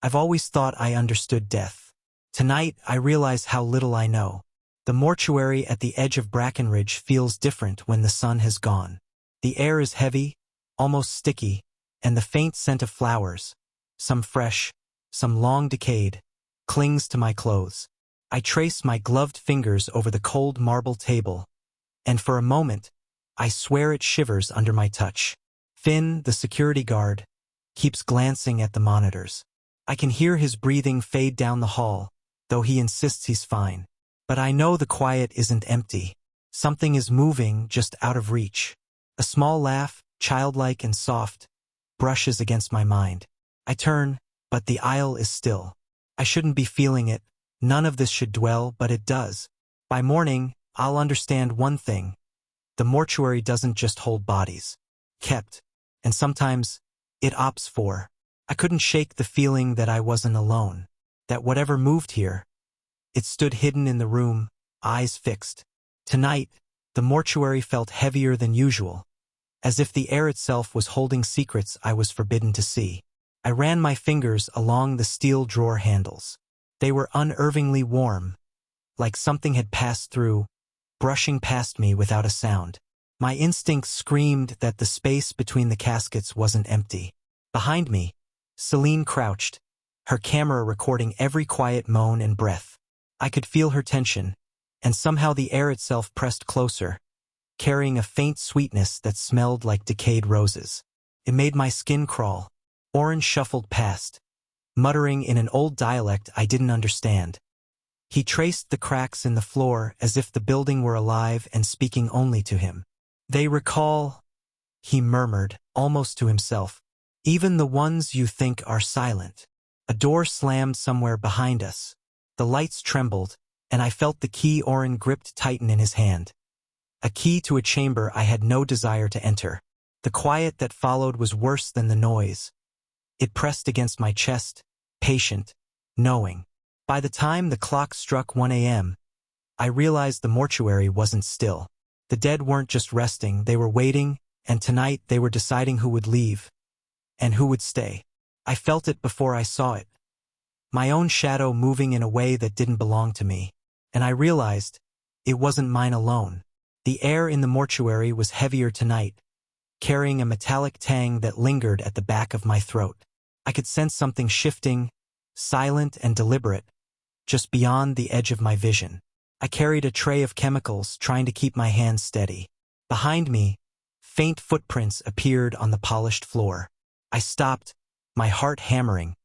I've always thought I understood death. Tonight, I realize how little I know. The mortuary at the edge of Brackenridge feels different when the sun has gone. The air is heavy, almost sticky, and the faint scent of flowers, some fresh, some long decayed, clings to my clothes. I trace my gloved fingers over the cold marble table, and for a moment, I swear it shivers under my touch. Finn, the security guard, keeps glancing at the monitors. I can hear his breathing fade down the hall, though he insists he's fine. But I know the quiet isn't empty. Something is moving just out of reach. A small laugh, childlike and soft, brushes against my mind. I turn, but the aisle is still. I shouldn't be feeling it. None of this should dwell, but it does. By morning, I'll understand one thing. The mortuary doesn't just hold bodies. Kept. And sometimes, it opts for. I couldn't shake the feeling that I wasn't alone. That whatever moved here, it stood hidden in the room, eyes fixed. Tonight, the mortuary felt heavier than usual, as if the air itself was holding secrets I was forbidden to see. I ran my fingers along the steel drawer handles. They were unnervingly warm, like something had passed through, brushing past me without a sound. My instincts screamed that the space between the caskets wasn't empty. Behind me, Celine crouched, her camera recording every quiet moan and breath. I could feel her tension, and somehow the air itself pressed closer, carrying a faint sweetness that smelled like decayed roses. It made my skin crawl. Oren shuffled past, muttering in an old dialect I didn't understand. He traced the cracks in the floor as if the building were alive and speaking only to him. "They recall," he murmured, almost to himself, "even the ones you think are silent." A door slammed somewhere behind us. The lights trembled, and I felt the key Oren gripped tighten in his hand. A key to a chamber I had no desire to enter. The quiet that followed was worse than the noise. It pressed against my chest, patient, knowing. By the time the clock struck 1 a.m., I realized the mortuary wasn't still. The dead weren't just resting, they were waiting, and tonight they were deciding who would leave, and who would stay. I felt it before I saw it. My own shadow moving in a way that didn't belong to me. And I realized it wasn't mine alone. The air in the mortuary was heavier tonight, carrying a metallic tang that lingered at the back of my throat. I could sense something shifting, silent and deliberate, just beyond the edge of my vision. I carried a tray of chemicals, trying to keep my hands steady. Behind me, faint footprints appeared on the polished floor. I stopped, my heart hammering,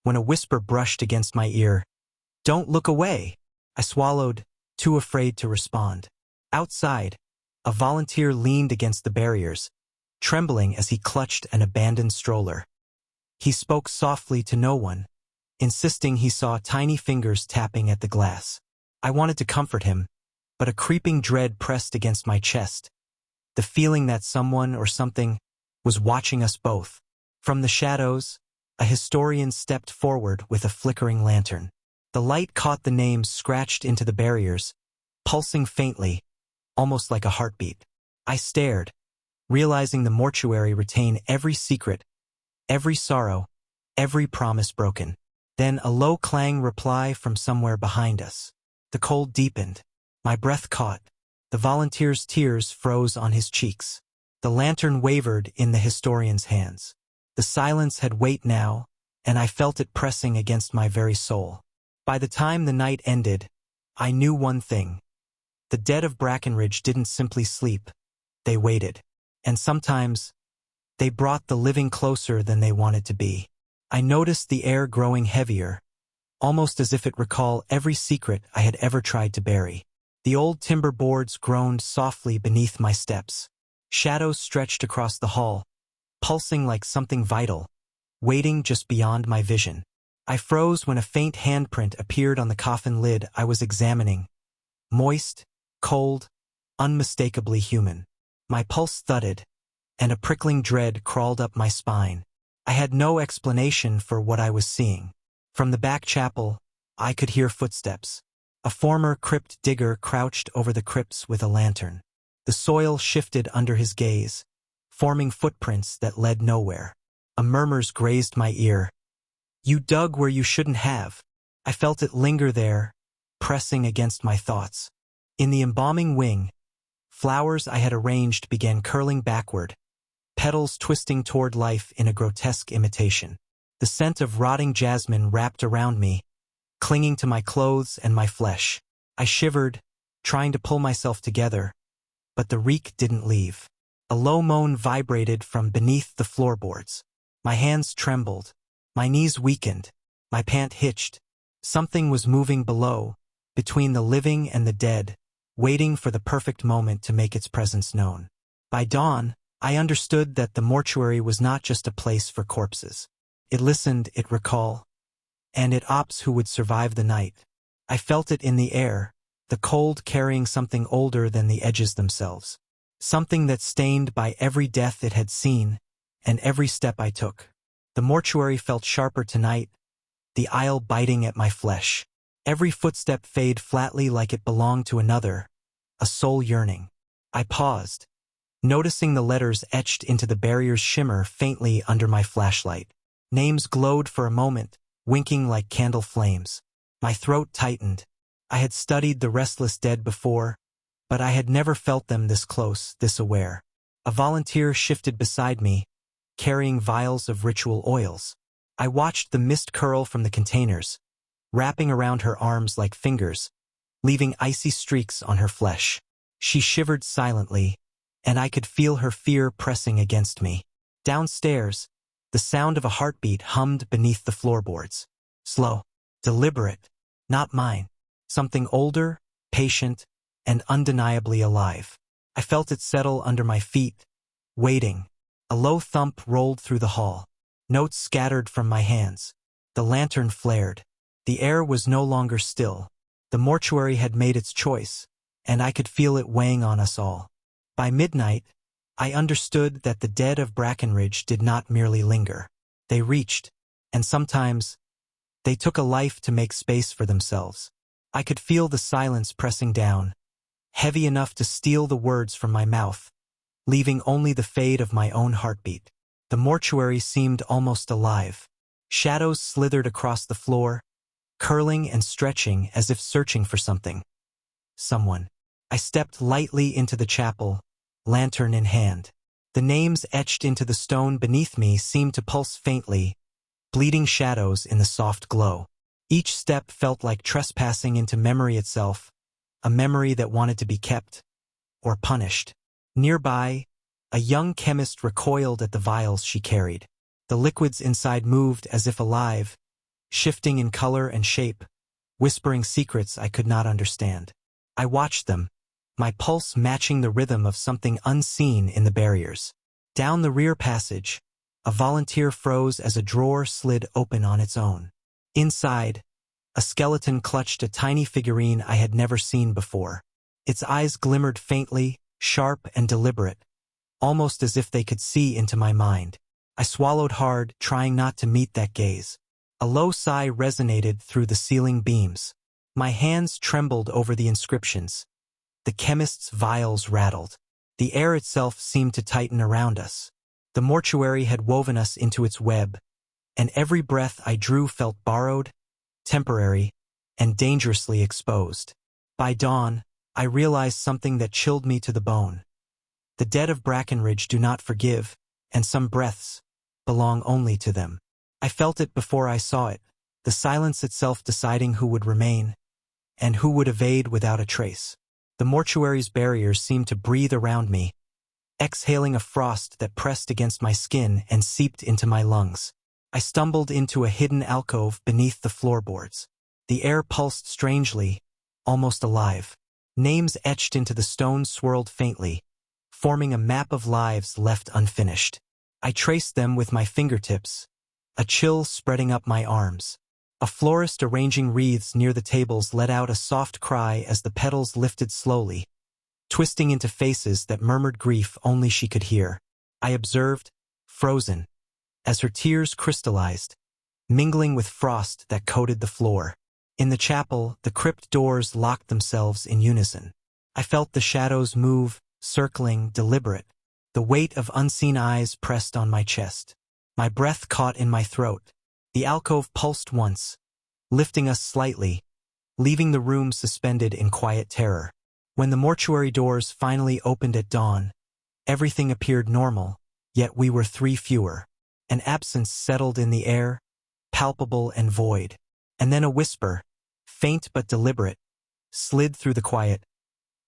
when a whisper brushed against my ear. "Don't look away." I swallowed, too afraid to respond. Outside, a volunteer leaned against the barriers, trembling as he clutched an abandoned stroller. He spoke softly to no one, insisting he saw tiny fingers tapping at the glass. I wanted to comfort him, but a creeping dread pressed against my chest. The feeling that someone or something was watching us both. From the shadows, a historian stepped forward with a flickering lantern. The light caught the names scratched into the barriers, pulsing faintly, almost like a heartbeat. I stared, realizing the mortuary retained every secret, every sorrow, every promise broken. Then a low clang reply from somewhere behind us. The cold deepened. My breath caught. The volunteer's tears froze on his cheeks. The lantern wavered in the historian's hands. The silence had weight now, and I felt it pressing against my very soul. By the time the night ended, I knew one thing. The dead of Brackenridge didn't simply sleep. They waited. And sometimes, they brought the living closer than they wanted to be. I noticed the air growing heavier, almost as if it recalled every secret I had ever tried to bury. The old timber boards groaned softly beneath my steps. Shadows stretched across the hall, pulsing like something vital, waiting just beyond my vision. I froze when a faint handprint appeared on the coffin lid I was examining. Moist, cold, unmistakably human. My pulse thudded, and a prickling dread crawled up my spine. I had no explanation for what I was seeing. From the back chapel, I could hear footsteps. A former crypt digger crouched over the crypts with a lantern. The soil shifted under his gaze, forming footprints that led nowhere. A murmur grazed my ear. You dug where you shouldn't have. I felt it linger there, pressing against my thoughts. In the embalming wing, flowers I had arranged began curling backward, petals twisting toward life in a grotesque imitation. The scent of rotting jasmine wrapped around me, clinging to my clothes and my flesh. I shivered, trying to pull myself together, but the reek didn't leave. A low moan vibrated from beneath the floorboards. My hands trembled. My knees weakened. My pant hitched. Something was moving below, between the living and the dead, waiting for the perfect moment to make its presence known. By dawn, I understood that the mortuary was not just a place for corpses. It listened, it recalled, and it opts who would survive the night. I felt it in the air, the cold carrying something older than the edges themselves. Something that stained by every death it had seen, and every step I took. The mortuary felt sharper tonight, the aisle biting at my flesh. Every footstep fade flatly like it belonged to another, a soul yearning. I paused, noticing the letters etched into the barrier's shimmer faintly under my flashlight. Names glowed for a moment, winking like candle flames. My throat tightened. I had studied the restless dead before, but I had never felt them this close, this aware. A volunteer shifted beside me, carrying vials of ritual oils. I watched the mist curl from the containers, wrapping around her arms like fingers, leaving icy streaks on her flesh. She shivered silently, and I could feel her fear pressing against me. Downstairs, the sound of a heartbeat hummed beneath the floorboards. Slow, deliberate, not mine. Something older, patient, and undeniably alive. I felt it settle under my feet, waiting. A low thump rolled through the hall. Notes scattered from my hands. The lantern flared. The air was no longer still. The mortuary had made its choice, and I could feel it weighing on us all. By midnight, I understood that the dead of Brackenridge did not merely linger. They reached, and sometimes, they took a life to make space for themselves. I could feel the silence pressing down, heavy enough to steal the words from my mouth, leaving only the fade of my own heartbeat. The mortuary seemed almost alive. Shadows slithered across the floor, curling and stretching as if searching for something. Someone. I stepped lightly into the chapel, lantern in hand. The names etched into the stone beneath me seemed to pulse faintly, bleeding shadows in the soft glow. Each step felt like trespassing into memory itself, a memory that wanted to be kept, or punished. Nearby, a young chemist recoiled at the vials she carried. The liquids inside moved as if alive, shifting in color and shape, whispering secrets I could not understand. I watched them, my pulse matching the rhythm of something unseen in the barriers. Down the rear passage, a volunteer froze as a drawer slid open on its own. Inside, a skeleton clutched a tiny figurine I had never seen before. Its eyes glimmered faintly, sharp and deliberate, almost as if they could see into my mind. I swallowed hard, trying not to meet that gaze. A low sigh resonated through the ceiling beams. My hands trembled over the inscriptions. The chemist's vials rattled. The air itself seemed to tighten around us. The mortuary had woven us into its web, and every breath I drew felt borrowed, temporary, and dangerously exposed. By dawn, I realized something that chilled me to the bone. The dead of Brackenridge do not forgive, and some breaths belong only to them. I felt it before I saw it, the silence itself deciding who would remain, and who would evade without a trace. The mortuary's barriers seemed to breathe around me, exhaling a frost that pressed against my skin and seeped into my lungs. I stumbled into a hidden alcove beneath the floorboards. The air pulsed strangely, almost alive. Names etched into the stone swirled faintly, forming a map of lives left unfinished. I traced them with my fingertips, a chill spreading up my arms. A florist arranging wreaths near the tables let out a soft cry as the petals lifted slowly, twisting into faces that murmured grief only she could hear. I observed, frozen, as her tears crystallized, mingling with frost that coated the floor. In the chapel, the crypt doors locked themselves in unison. I felt the shadows move, circling, deliberate. The weight of unseen eyes pressed on my chest. My breath caught in my throat. The alcove pulsed once, lifting us slightly, leaving the room suspended in quiet terror. When the mortuary doors finally opened at dawn, everything appeared normal, yet we were 3 fewer. An absence settled in the air, palpable and void. And then a whisper, faint but deliberate, slid through the quiet.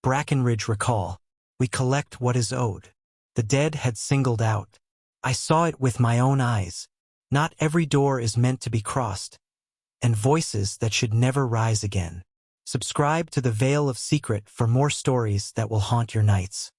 Brackenridge recall. We collect what is owed. The dead had singled out. I saw it with my own eyes. Not every door is meant to be crossed. And voices that should never rise again. Subscribe to the Veil of Secret for more stories that will haunt your nights.